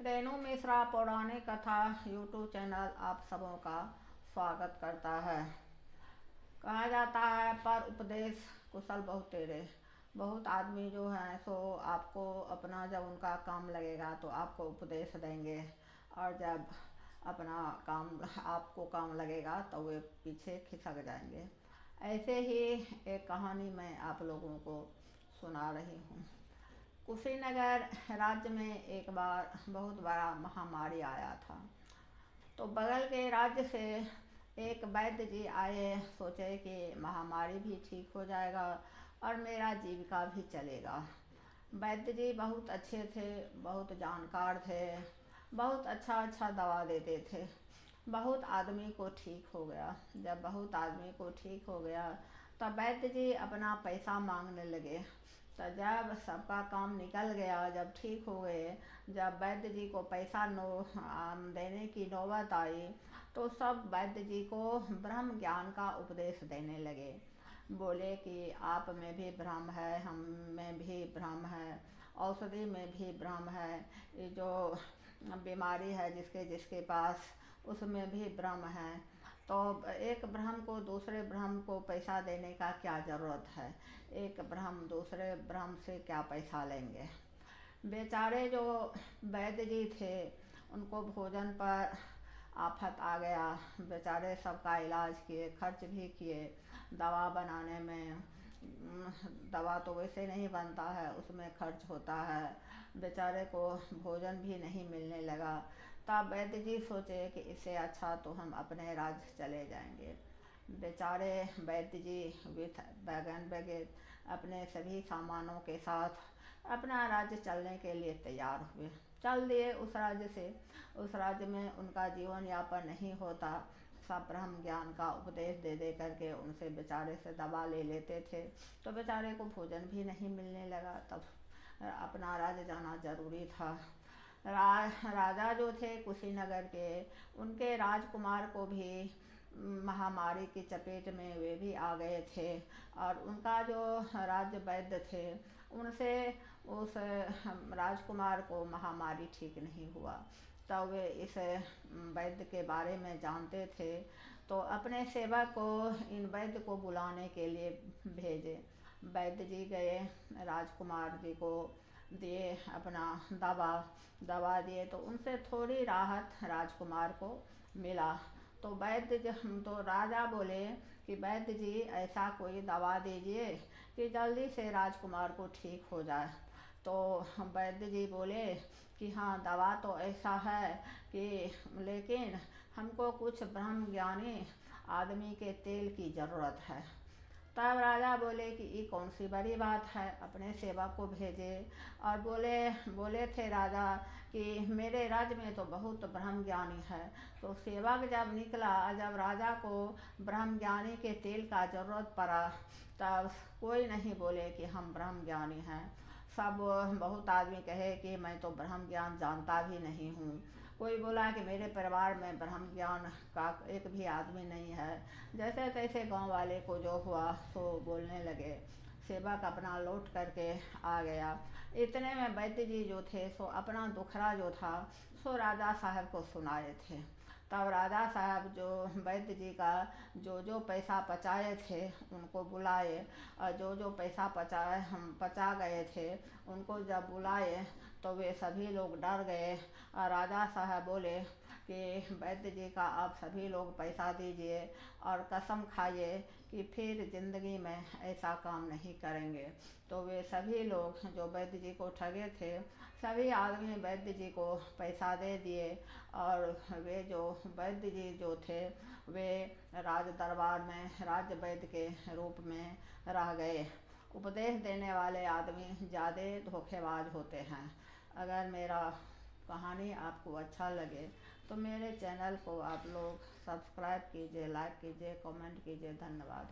रेणु मिश्रा पौराणिक कथा YouTube channel आप सबों का स्वागत करता है। कहा जाता है पर उपदेश कुशल बहुत तेरे। बहुत आदमी जो हैं सो आपको अपना जब उनका काम लगेगा तो आपको उपदेश देंगे, और जब अपना काम आपको काम लगेगा तो वे पीछे खिसक जाएंगे। ऐसे ही एक कहानी मैं आप लोगों को सुना रही हूँ। कुशीनगर राज्य में एक बार बहुत बड़ा महामारी आया था। तो बगल के राज्य से एक वैद्य जी आए, सोचे कि महामारी भी ठीक हो जाएगा और मेरा जीविका भी चलेगा। वैद्य जी बहुत अच्छे थे, बहुत जानकार थे, बहुत अच्छा दवा देते थे। बहुत आदमी को ठीक हो गया। जब बहुत आदमी को ठीक हो गया तब वैद्य जी अपना पैसा मांगने लगे। तो जब सबका काम निकल गया, जब ठीक हो गए, जब वैद्य जी को पैसा देने की नौबत आई तो सब वैद्य जी को ब्रह्म ज्ञान का उपदेश देने लगे। बोले कि आप में भी ब्रह्म है, हम में भी ब्रह्म है, औषधि में भी ब्रह्म है, ये जो बीमारी है जिसके जिसके पास उसमें भी ब्रह्म है। तो एक ब्रह्म को दूसरे ब्रह्म को पैसा देने का क्या ज़रूरत है। एक ब्रह्म दूसरे ब्रह्म से क्या पैसा लेंगे। बेचारे जो वैद्य जी थे उनको भोजन पर आफत आ गया। बेचारे सबका इलाज किए, खर्च भी किए। दवा बनाने में दवा तो वैसे नहीं बनता है, उसमें खर्च होता है। बेचारे को भोजन भी नहीं मिलने लगा। तब वैद्य जी सोचे कि इससे अच्छा तो हम अपने राज्य चले जाएंगे। बेचारे वैद्य जी विथ बैगन बैगेज अपने सभी सामानों के साथ अपना राज्य चलने के लिए तैयार हुए। चल दिए उस राज्य से। उस राज्य में उनका जीवन यापन नहीं होता। सब ब्रह्म ज्ञान का उपदेश दे दे करके उनसे बेचारे से दवा ले लेते थे, तो बेचारे को भोजन भी नहीं मिलने लगा। तब अपना राज्य जाना जरूरी था। राजा जो थे कुशीनगर के, उनके राजकुमार को भी महामारी की चपेट में वे भी आ गए थे, और उनका जो राज्य वैद्य थे उनसे उस राजकुमार को महामारी ठीक नहीं हुआ। तब वे इस वैद्य के बारे में जानते थे, तो अपने सेवक को इन वैद्य को बुलाने के लिए भेजे। वैद्य जी गए, राजकुमार जी को दिए अपना दवा दिए, तो उनसे थोड़ी राहत राजकुमार को मिला। तो तो राजा बोले कि वैद्य जी ऐसा कोई दवा दीजिए कि जल्दी से राजकुमार को ठीक हो जाए। तो वैद्य जी बोले कि हाँ, दवा तो ऐसा है कि लेकिन हमको कुछ ब्रह्म ज्ञानी आदमी के तेल की ज़रूरत है। तब राजा बोले कि ये कौन सी बड़ी बात है, अपने सेवक को भेजे। और बोले थे राजा कि मेरे राज्य में तो बहुत ब्रह्म ज्ञानी है। तो सेवक जब निकला, जब राजा को ब्रह्म ज्ञानी के तेल का ज़रूरत पड़ा, तब कोई नहीं बोले कि हम ब्रह्म ज्ञानी हैं। सब बहुत आदमी कहे कि मैं तो ब्रह्म ज्ञान जानता भी नहीं हूँ। कोई बोला कि मेरे परिवार में ब्रह्म ज्ञान का एक भी आदमी नहीं है। जैसे तैसे गांव वाले को जो हुआ सो बोलने लगे। सेवक अपना लौट करके आ गया। इतने में वैद्य जी जो थे सो अपना दुखड़ा जो था सो राजा साहब को सुनाए थे। तब राजा साहब जो वैद्य जी का जो पैसा पचाए थे उनको बुलाए, और जो पैसा पचा गए थे उनको जब बुलाए तो वे सभी लोग डर गए। और राजा साहब बोले कि वैद्य जी का आप सभी लोग पैसा दीजिए और कसम खाइए कि फिर ज़िंदगी में ऐसा काम नहीं करेंगे। तो वे सभी लोग जो वैद्य जी को ठगे थे, सभी आदमी वैद्य जी को पैसा दे दिए, और वे जो वैद्य जी जो थे वे राज दरबार में राज्य वैद्य के रूप में रह गए। उपदेश देने वाले आदमी ज़्यादा धोखेबाज होते हैं। अगर मेरा कहानी आपको अच्छा लगे तो मेरे चैनल को आप लोग सब्सक्राइब कीजिए, लाइक कीजिए, कमेंट कीजिए। धन्यवाद।